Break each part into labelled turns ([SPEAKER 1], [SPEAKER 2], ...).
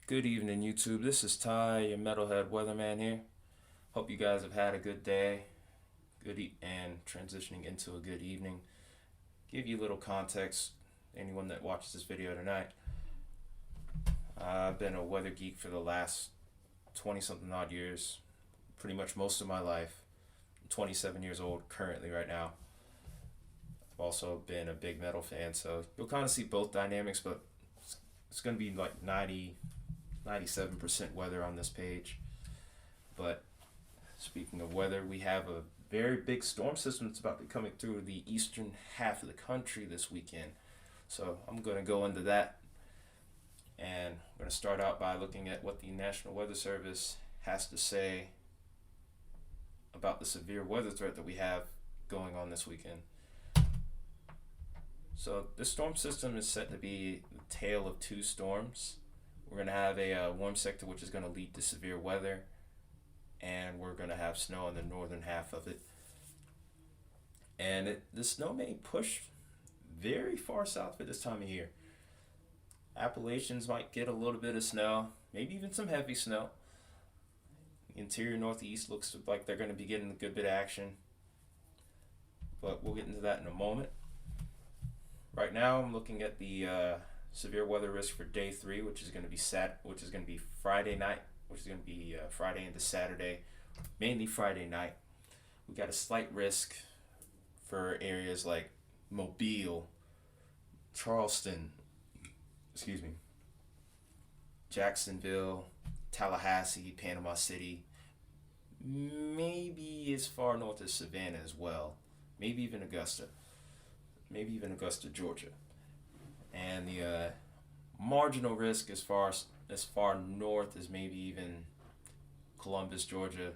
[SPEAKER 1] Good evening, YouTube. This is Ty, your metalhead weatherman here. Hope you guys have had a good day, and transitioning into a good evening. Give you a little context, anyone that watches this video tonight. I've been a weather geek for the last 20 something odd years, pretty much most of my life. I'm 27 years old currently right now. I've also been a big metal fan, so you'll kind of see both dynamics, but it's going to be like 97% weather on this page. But speaking of weather, we have a very big storm system that's about to be coming through the eastern half of the country this weekend. So I'm going to go into that, and I'm going to start out by looking at what the National Weather Service has to say about the severe weather threat that we have going on this weekend. So this storm system is set to be the tale of two storms. We're going to have a warm sector which is going to lead to severe weather, and we're going to have snow in the northern half of it. And the snow may push very far south for this time of year. Appalachians might get a little bit of snow, maybe even some heavy snow. The interior northeast looks like they're going to be getting a good bit of action, but we'll get into that in a moment. Right now, I'm looking at the severe weather risk for day 3, which is going to be Friday night, which is going to be Friday into Saturday, mainly Friday night. We got a slight risk for areas like Mobile, Charleston, Jacksonville, Tallahassee, Panama City, maybe as far north as Savannah as well, maybe even Augusta, Georgia. And the marginal risk as far north as maybe even Columbus, Georgia,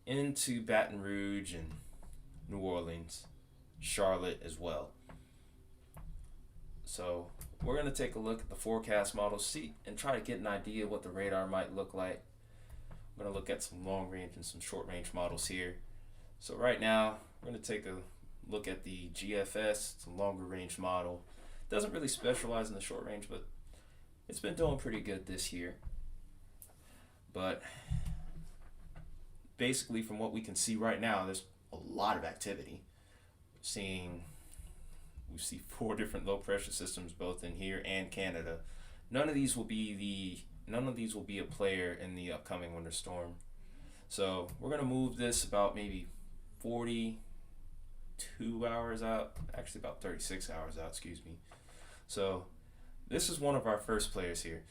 [SPEAKER 1] into Baton Rouge and New Orleans, Charlotte as well. So we're going to take a look at the forecast models, and try to get an idea of what the radar might look like. I'm going to look at some long range and some short range models here. So right now, we're going to take a look at the GFS. It's a longer range model. Doesn't really specialize in the short range, but it's been doing pretty good this year. But basically, from what we can see right now, there's a lot of activity. We see 4 different low pressure systems both in here and Canada. None of these will be a player in the upcoming winter storm. So we're gonna move this about maybe 42 hours out, actually about 36 hours out, So this is one of our first players here.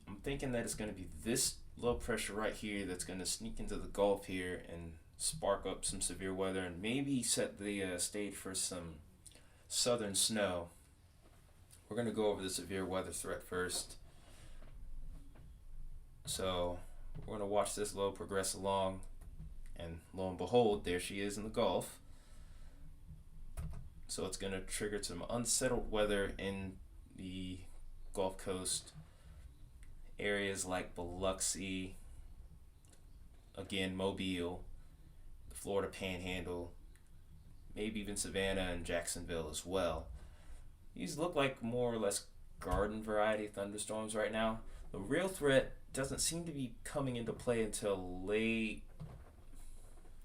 [SPEAKER 1] I'm thinking that it's going to be this low pressure right here that's going to sneak into the Gulf here and spark up some severe weather and maybe set the stage for some southern snow. We're going to go over the severe weather threat first. So we're going to watch this low progress along, and lo and behold, there she is in the Gulf. So it's going to trigger some unsettled weather in the Gulf Coast areas like Biloxi, again Mobile, the Florida Panhandle, maybe even Savannah and Jacksonville as well. These look like more or less garden variety thunderstorms right now. The real threat doesn't seem to be coming into play until late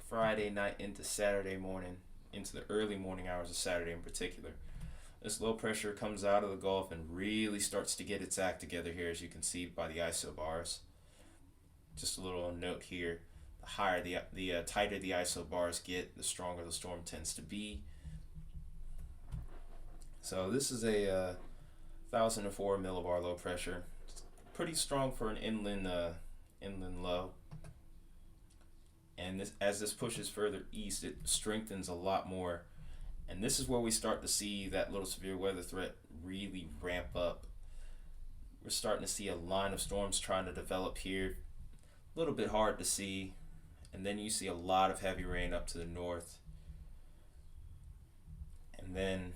[SPEAKER 1] Friday night into Saturday morning, into the early morning hours of Saturday in particular. This low pressure comes out of the Gulf and really starts to get its act together here, as you can see by the isobars. Just a little note here: the higher the tighter the isobars get, the stronger the storm tends to be. So this is a 1,004 millibar low pressure. It's pretty strong for an inland low. And as this pushes further east, it strengthens a lot more. And this is where we start to see that little severe weather threat really ramp up. We're starting to see a line of storms trying to develop here. A little bit hard to see. And then you see a lot of heavy rain up to the north. And then,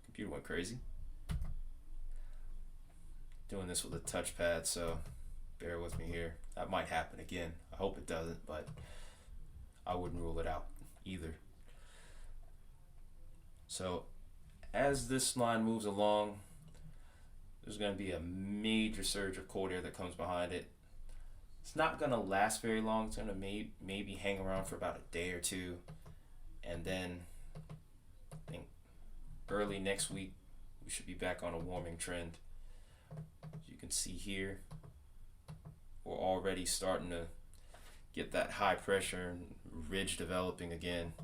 [SPEAKER 1] computer went crazy. Doing this with a touchpad, so bear with me here. That might happen again. I hope it doesn't, but I wouldn't rule it out either. So as this line moves along, there's going to be a major surge of cold air that comes behind it. It's not going to last very long. It's going to maybe hang around for about a day or two. And then I think early next week, we should be back on a warming trend. As you can see here, we're already starting to get that high pressure and ridge developing again.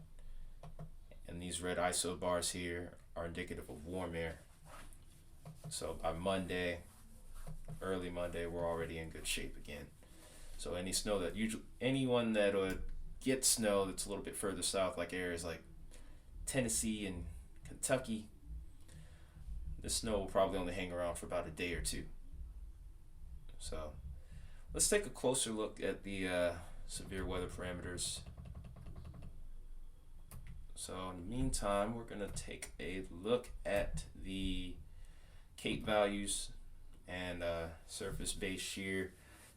[SPEAKER 1] And these red isobars here are indicative of warm air. So by Monday, early Monday, we're already in good shape again. So any snow that anyone that would get snow that's a little bit further south, like areas like Tennessee and Kentucky, this snow will probably only hang around for about a day or two. So let's take a closer look at the severe weather parameters. So in the meantime, we're going to take a look at the CAPE values and surface-based shear.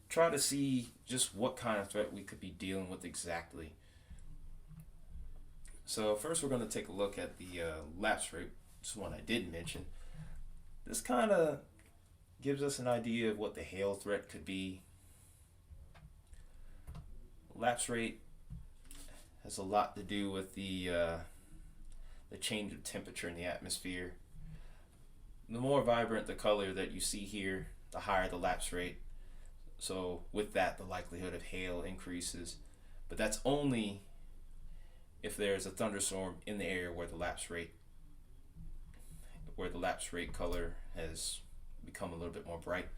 [SPEAKER 1] Try to see just what kind of threat we could be dealing with exactly. So first we're going to take a look at the lapse rate. This is one I did mention. This kind of gives us an idea of what the hail threat could be. Lapse rate has a lot to do with the change of temperature in the atmosphere. The more vibrant the color that you see here, the higher the lapse rate. So with that, the likelihood of hail increases. But that's only if there's a thunderstorm in the area where the lapse rate color has become a little bit more bright.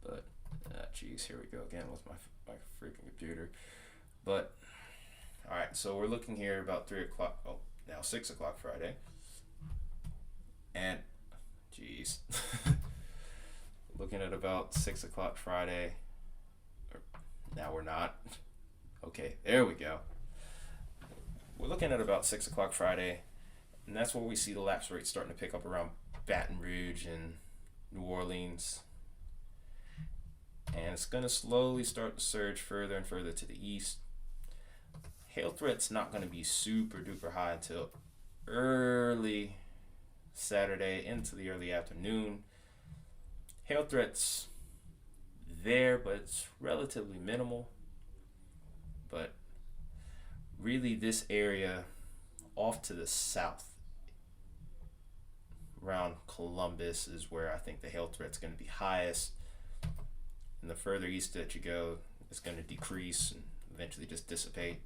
[SPEAKER 1] But geez, here we go again with my freaking computer. But all right, so we're looking here about 3 o'clock. Oh, now 6 o'clock Friday. And geez, looking at about 6 o'clock Friday. Now we're not. Okay, there we go. We're looking at about 6 o'clock Friday, and that's where we see the lapse rate starting to pick up around Baton Rouge and New Orleans. And it's going to slowly start to surge further and further to the east. Hail threat's not going to be super duper high until early Saturday into the early afternoon. Hail threat's there, but it's relatively minimal. But really this area off to the south around Columbus is where I think the hail threat's going to be highest. And the further east that you go, it's going to decrease and eventually just dissipate.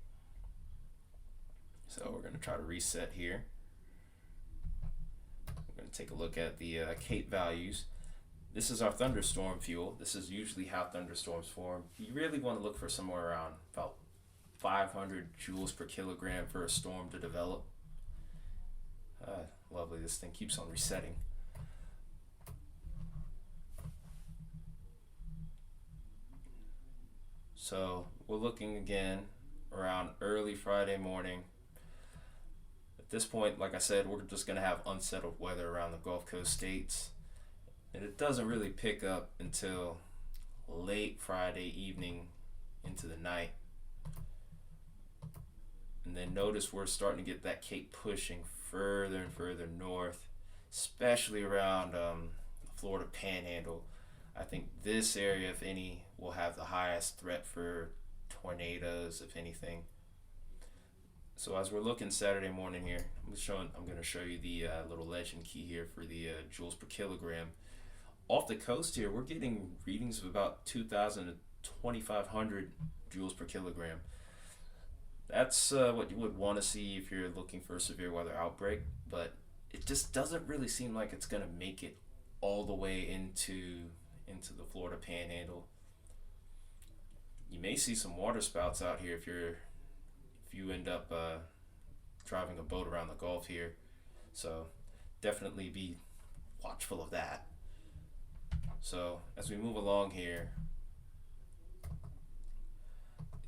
[SPEAKER 1] So we're going to try to reset here. We're going to take a look at the CAPE values. This is our thunderstorm fuel. This is usually how thunderstorms form. You really want to look for somewhere around about 500 joules per kilogram for a storm to develop. Lovely, this thing keeps on resetting. So we're looking again around early Friday morning. At this point, like I said, we're just going to have unsettled weather around the Gulf Coast states. And it doesn't really pick up until late Friday evening into the night. And then notice we're starting to get that CAPE pushing further and further north, especially around the Florida Panhandle. I think this area, if any, will have the highest threat for tornadoes, if anything. So as we're looking Saturday morning here, I'm going to show you the little legend key here for the joules per kilogram. Off the coast here, we're getting readings of about 2,000 to 2,500 joules per kilogram. That's what you would want to see if you're looking for a severe weather outbreak, but it just doesn't really seem like it's going to make it all the way into the Florida Panhandle. You may see some water spouts out here if you end up driving a boat around the Gulf here. So definitely be watchful of that. So as we move along here,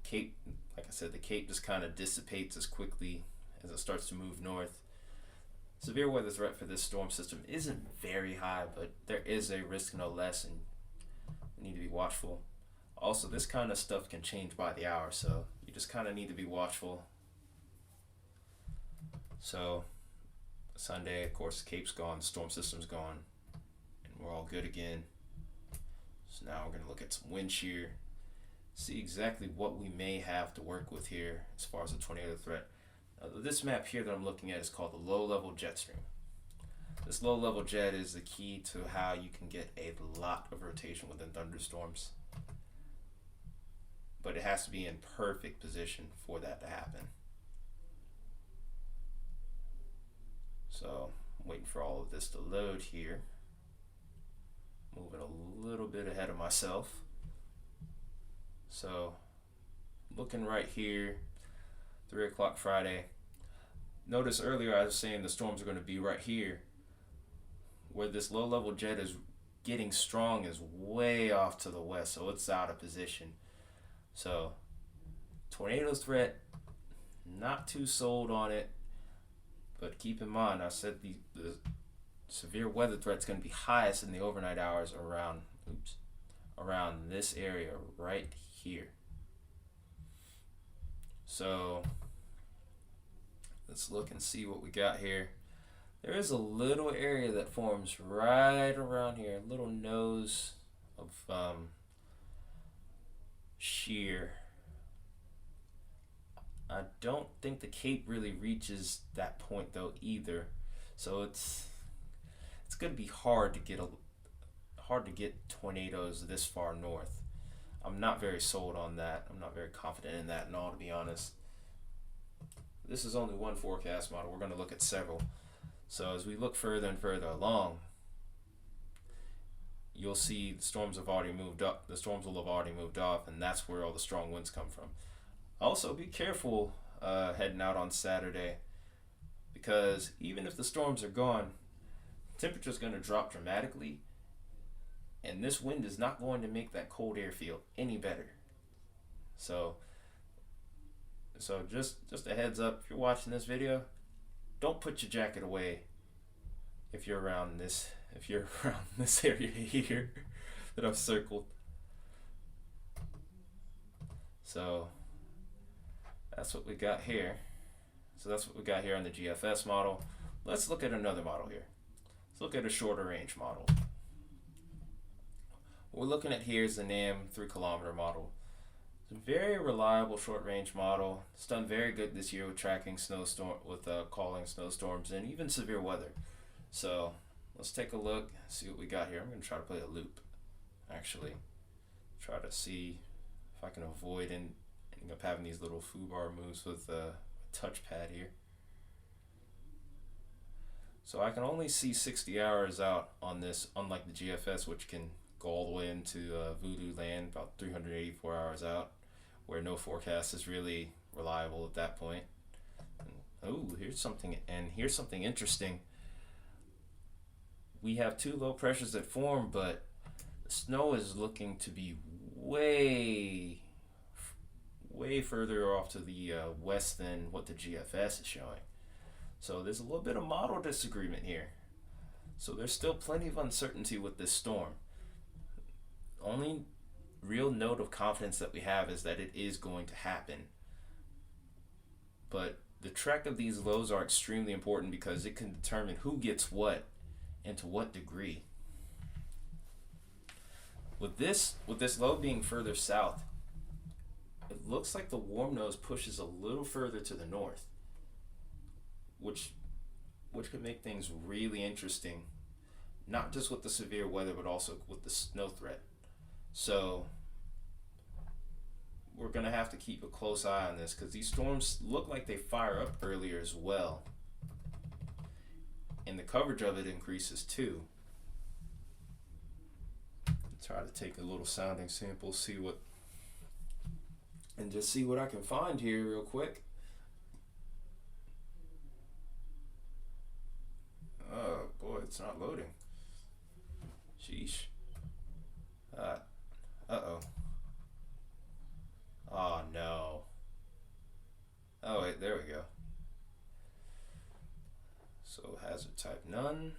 [SPEAKER 1] the CAPE, like I said, the CAPE just kind of dissipates as quickly as it starts to move north. Severe weather threat for this storm system isn't very high, but there is a risk no less, and we need to be watchful. Also, this kind of stuff can change by the hour, so you just kind of need to be watchful. So Sunday, of course, the CAPE's gone, the storm system's gone, We're all good again. So now we're going to look at some wind shear, see exactly what we may have to work with here as far as the tornado threat. This map here that I'm looking at is called the low-level jet stream. This low-level jet is the key to how you can get a lot of rotation within thunderstorms. But it has to be in perfect position for that to happen. So I'm waiting for all of this to load here. Moving a little bit ahead of myself. So looking right here, 3 o'clock Friday. Notice earlier I was saying the storms are going to be right here. Where this low-level jet is getting strong is way off to the west, so it's out of position. So tornado threat, not too sold on it, but keep in mind I said the severe weather threat's going to be highest in the overnight hours around this area right here. So let's look and see what we got here. There is a little area that forms right around here, a little nose of shear. I don't think the Cape really reaches that point though either, so it's going to be hard to get tornadoes this far north. I'm not very sold on that. I'm not very confident in that and all, to be honest. This is only one forecast model. We're going to look at several. So as we look further and further along, you'll see the storms have already moved up. The storms will have already moved off, and that's where all the strong winds come from. Also, be careful heading out on Saturday, because even if the storms are gone, temperature is going to drop dramatically, and this wind is not going to make that cold air feel any better. So just a heads up, if you're watching this video, don't put your jacket away if you're around this area here that I've circled. So that's what we got here. So that's what we got here on the GFS model. Let's look at another model here. Let's look at a shorter range model. What we're looking at here is the NAM 3-kilometer model. It's a very reliable short range model. It's done very good this year with tracking calling snowstorms and even severe weather. So let's take a look, see what we got here. I'm going to try to play a loop, actually. Try to see if I can avoid ending up having these little foobar moves with a touchpad here. So I can only see 60 hours out on this, unlike the GFS, which can go all the way into voodoo land, about 384 hours out, where no forecast is really reliable at that point. Oh, here's something interesting. We have 2 low pressures that form, but the snow is looking to be way further off to the west than what the GFS is showing. So there's a little bit of model disagreement here. So there's still plenty of uncertainty with this storm. Only real note of confidence that we have is that it is going to happen. But the trek of these lows are extremely important because it can determine who gets what and to what degree. With this low being further south, it looks like the warm nose pushes a little further to the north, which could make things really interesting, not just with the severe weather, but also with the snow threat. So we're going to have to keep a close eye on this because these storms look like they fire up earlier as well. And the coverage of it increases too. Try to take a little sounding sample, see what I can find here real quick. Oh boy, it's not loading. Sheesh. Uh-oh. Oh no. Oh wait, there we go. So hazard type none.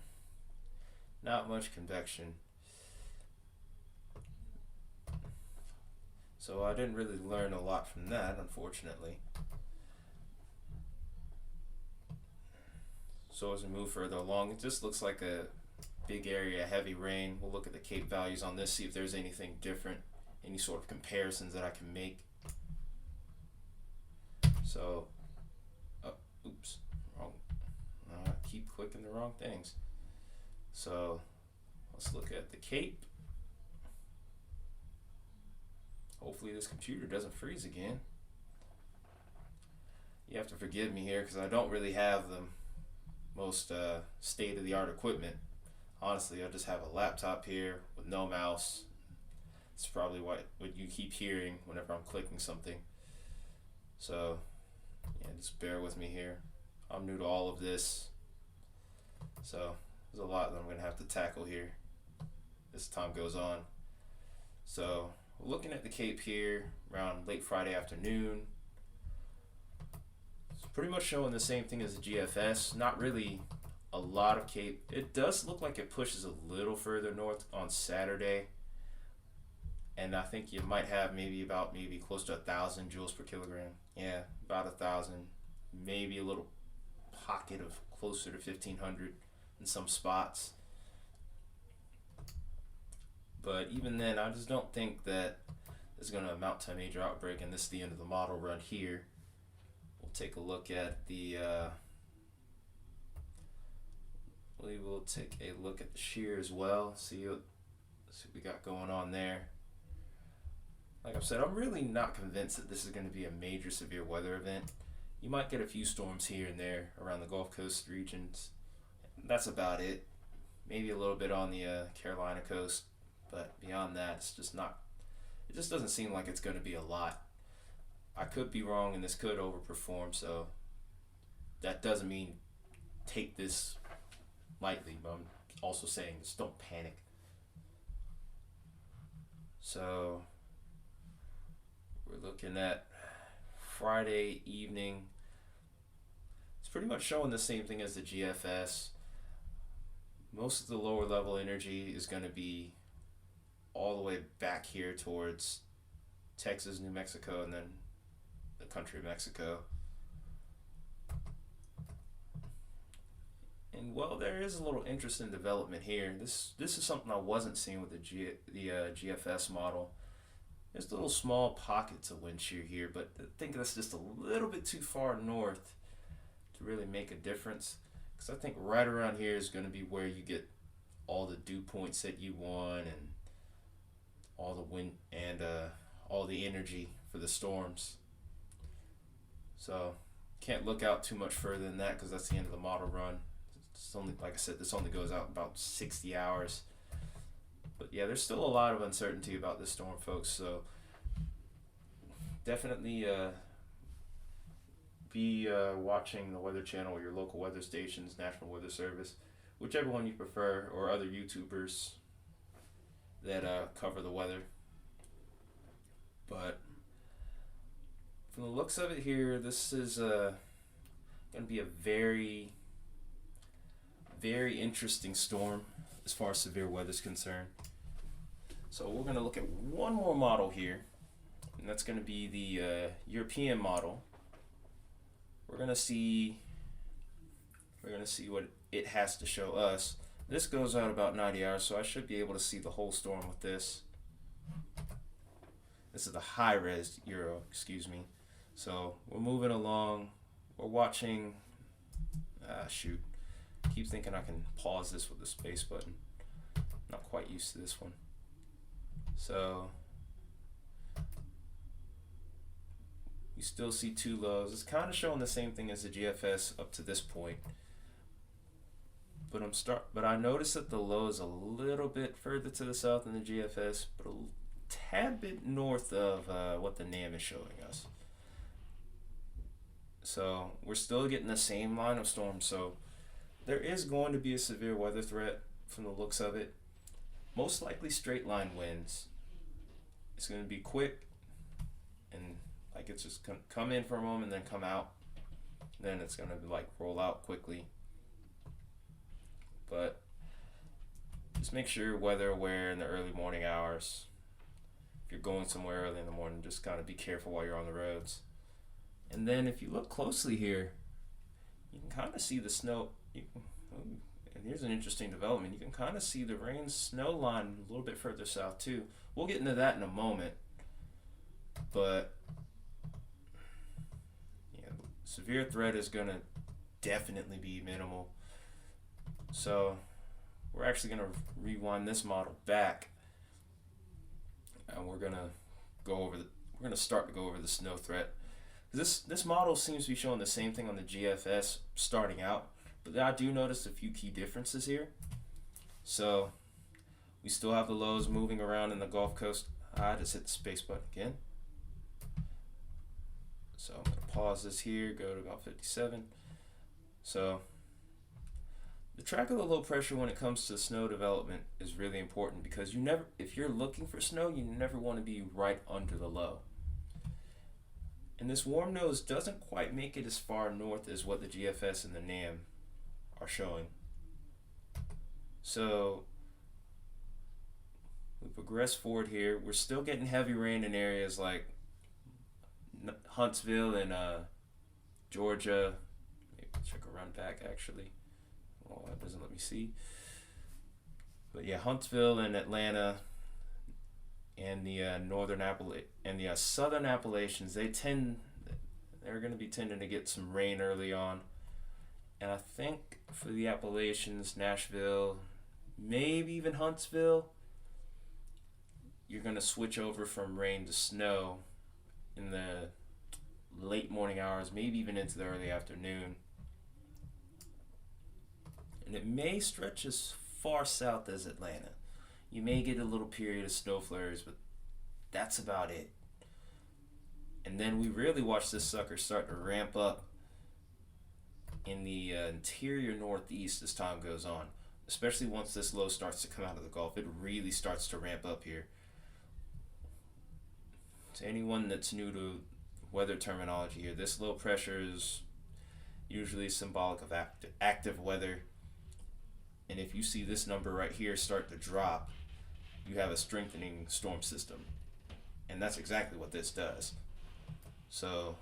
[SPEAKER 1] Not much convection. So I didn't really learn a lot from that, unfortunately. So as we move further along, it just looks like a big area, heavy rain. We'll look at the Cape values on this, see if there's anything different, any sort of comparisons that I can make. So, oops, wrong. I keep clicking the wrong things. So, let's look at the Cape. Hopefully this computer doesn't freeze again. You have to forgive me here because I don't really have the most state-of-the-art equipment. Honestly, I just have a laptop here with no mouse. It's probably what you keep hearing whenever I'm clicking something. So, yeah, just bear with me here. I'm new to all of this. So, there's a lot that I'm going to have to tackle here as time goes on. So, we're looking at the Cape here around late Friday afternoon. It's pretty much showing the same thing as the GFS. Not really a lot of Cape. It does look like it pushes a little further north on Saturday. And I think you might have maybe close to 1,000 joules per kilogram. Yeah, about 1,000. Maybe a little pocket of closer to 1,500 in some spots. But even then, I just don't think that it's going to amount to a major outbreak, and this is the end of the model run here. We'll take a look at the we will take a look at the shear as well, see what we got going on there. Like I've said, I'm really not convinced that this is going to be a major severe weather event. You might get a few storms here and there around the Gulf Coast regions. That's about it. Maybe a little bit on the Carolina coast. But beyond that, it's just not, it just doesn't seem like it's going to be a lot. I could be wrong and this could overperform, so that doesn't mean take this lightly, but I'm also saying just don't panic. So we're looking at Friday evening. It's pretty much showing the same thing as the GFS. Most of the lower level energy is going to be all the way back here towards Texas, New Mexico, and then the country of Mexico. And well, there is a little interesting development here. This is something I wasn't seeing with the GFS model. There's little small pockets of wind shear here, but I think that's just a little bit too far north to really make a difference. Because I think right around here is going to be where you get all the dew points that you want and all the wind and all the energy for the storms. So can't look out too much further than that because that's the end of the model run. It's only, like I said, this only goes out about 60 hours. But yeah, there's still a lot of uncertainty about this storm, folks. So definitely be watching the Weather Channel or your local weather stations, National Weather Service, whichever one you prefer, or other YouTubers that cover the weather. But from the looks of it here, this is going to be a very, very interesting storm as far as severe weather is concerned. So we're going to look at one more model here, and that's going to be the European model. We're going to see what it has to show us. This goes out about 90 hours, so I should be able to see the whole storm with this. This is the high-res Euro, excuse me. So we're moving along. We're watching. Shoot. I keep thinking I can pause this with the space button. Not quite used to this one. So you still see two lows. It's kind of showing the same thing as the GFS up to this point. But I noticed that the low is a little bit further to the south than the GFS, but a tad bit north of what the NAM is showing us. So we're still getting the same line of storms. So there is going to be a severe weather threat from the looks of it. Most likely straight line winds. It's going to be quick and like it's just going to come in for a moment and then come out. Then it's going to like roll out quickly. But just make sure you're weather aware in the early morning hours. If you're going somewhere early in the morning, just kind of be careful while you're on the roads. And then if you look closely here, you can kind of see the snow. And here's an interesting development. You can kind of see the rain-snow line a little bit further south too. We'll get into that in a moment. But yeah, severe threat is going to definitely be minimal. So we're actually going to rewind this model back, and we're going to start to go over the snow threat. This model seems to be showing the same thing on the GFS starting out, but I do notice a few key differences here. So we still have the lows moving around in the Gulf Coast. I just hit the space button again. So I'm going to pause this here, go to about 57. So the track of the low pressure when it comes to snow development is really important, because if you're looking for snow, you never want to be right under the low. And this warm nose doesn't quite make it as far north as what the GFS and the NAM are showing. So we progress forward here. We're still getting heavy rain in areas like Huntsville and Georgia. Maybe check a run back actually. Oh, that doesn't let me see. But yeah, Huntsville and Atlanta and the southern Appalachians, they're going to be tending to get some rain early on. And I think for the Appalachians, Nashville, maybe even Huntsville, you're going to switch over from rain to snow in the late morning hours, maybe even into the early afternoon. And it may stretch as far south as Atlanta. You may get a little period of snow flurries, but that's about it. And then we really watch this sucker start to ramp up in the interior northeast as time goes on, especially once this low starts to come out of the Gulf. It really starts to ramp up here. To anyone that's new to weather terminology here, this low pressure is usually symbolic of active weather. And if you see this number right here start to drop, you have a strengthening storm system. And that's exactly what this does. So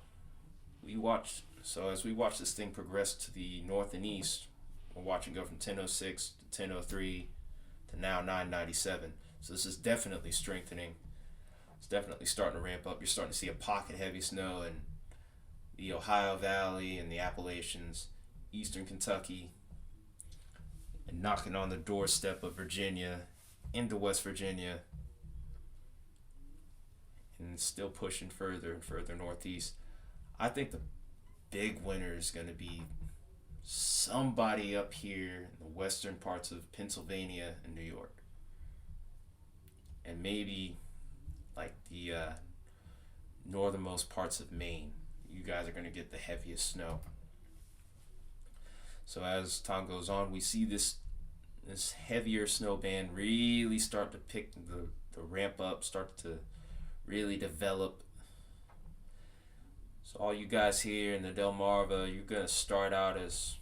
[SPEAKER 1] as we watch this thing progress to the north and east, we're watching go from 1006 to 1003 to now 997. So this is definitely strengthening. It's definitely starting to ramp up. You're starting to see a pocket heavy snow in the Ohio Valley and the Appalachians, eastern Kentucky, and knocking on the doorstep of Virginia into West Virginia, and still pushing further and further northeast. I think the big winner is going to be somebody up here in the western parts of Pennsylvania and New York, and maybe like the northernmost parts of Maine. You guys are going to get the heaviest snow. So as time goes on, we see this heavier snow band really start to pick the ramp up, start to really develop. So all you guys here in the Delmarva, you're going to start out as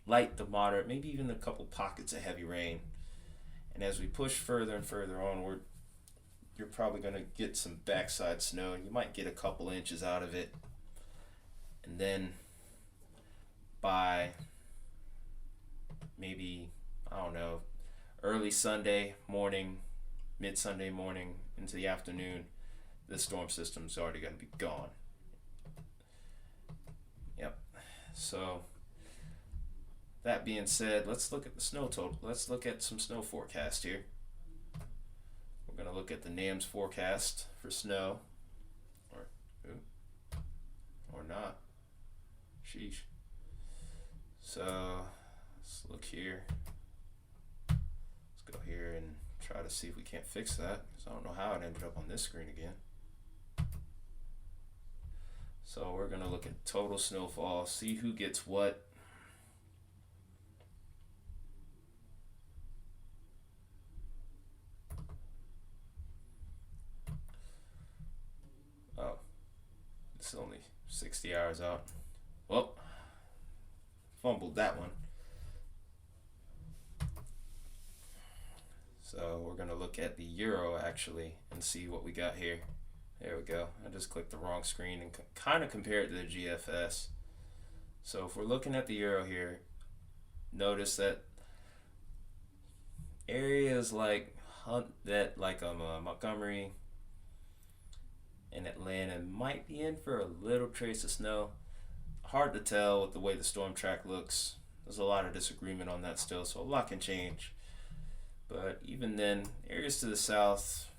[SPEAKER 1] light to moderate, maybe even a couple pockets of heavy rain. And as we push further and further onward, you're probably going to get some backside snow. You might get a couple inches out of it. And then by maybe, I don't know, early Sunday morning, mid-Sunday morning into the afternoon, the storm system's already going to be gone. Yep. So that being said, let's look at the snow total. Let's look at some snow forecast here. We're going to look at the NAM's forecast for snow, or not. Sheesh. So let's look here. Let's go here and try to see if we can't fix that, because I don't know how it ended up on this screen again. So we're going to look at total snowfall, see who gets what. Oh, it's only 60 hours out. Well, fumbled that one. So we're going to look at the Euro actually and see what we got here. There we go. I just clicked the wrong screen and kind of compare it to the GFS. So if we're looking at the Euro here, notice that areas like Montgomery and Atlanta might be in for a little trace of snow. Hard to tell with the way the storm track looks. There's a lot of disagreement on that still, so a lot can change. But even then, areas to the south,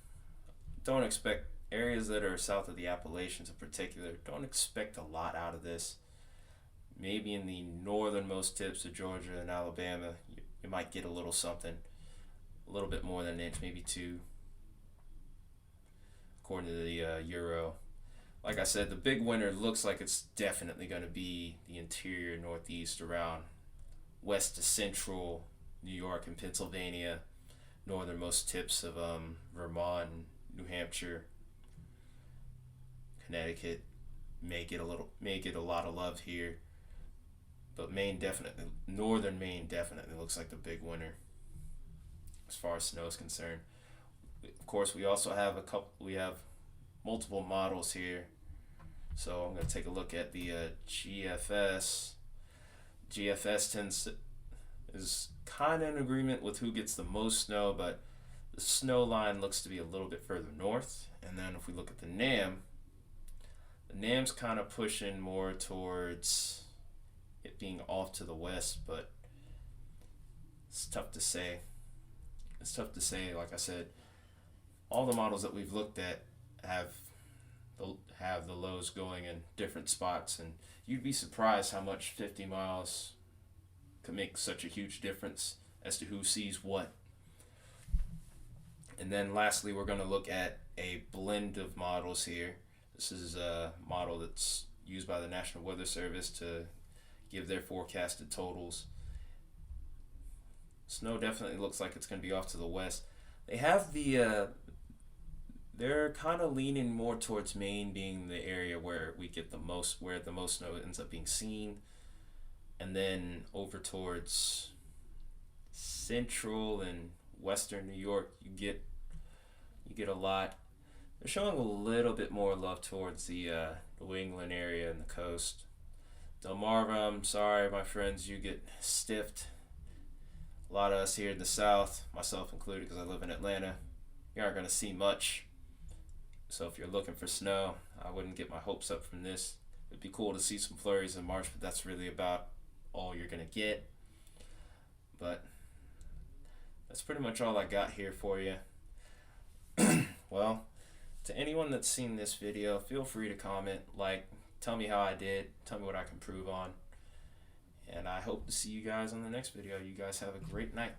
[SPEAKER 1] don't expect, areas that are south of the Appalachians in particular, don't expect a lot out of this. Maybe in the northernmost tips of Georgia and Alabama, you might get a little something, a little bit more than an inch, maybe two, according to the Euro. Like I said, the big winner looks like it's definitely going to be the interior northeast around west to central New York and Pennsylvania, northernmost tips of Vermont, New Hampshire, Connecticut may get a lot of love here, but northern Maine definitely looks like the big winner as far as snow is concerned. Of course, we also have multiple models here, so I'm going to take a look at the GFS. GFS is kind of in agreement with who gets the most snow, but the snow line looks to be a little bit further north. And then if we look at the NAM's kind of pushing more towards it being off to the west, but it's tough to say. Like I said, all the models that we've looked at have the lows going in different spots, and you'd be surprised how much 50 miles could make such a huge difference as to who sees what. And then lastly, we're going to look at a blend of models here. This is a model that's used by the National Weather Service to give their forecasted totals. Snow definitely looks like it's going to be off to the west. They have they're kind of leaning more towards Maine being the area where the most snow ends up being seen, and then over towards central and western New York, you get a lot. They're showing a little bit more love towards the New England area and the coast. Delmarva, I'm sorry, my friends, you get stiffed. A lot of us here in the South, myself included because I live in Atlanta, you aren't going to see much. So if you're looking for snow, I wouldn't get my hopes up from this. It'd be cool to see some flurries in March, but that's really about all you're going to get. But that's pretty much all I got here for you. Well, to anyone that's seen this video, feel free to comment, tell me how I did, tell me what I can improve on. And I hope to see you guys on the next video. You guys have a great night.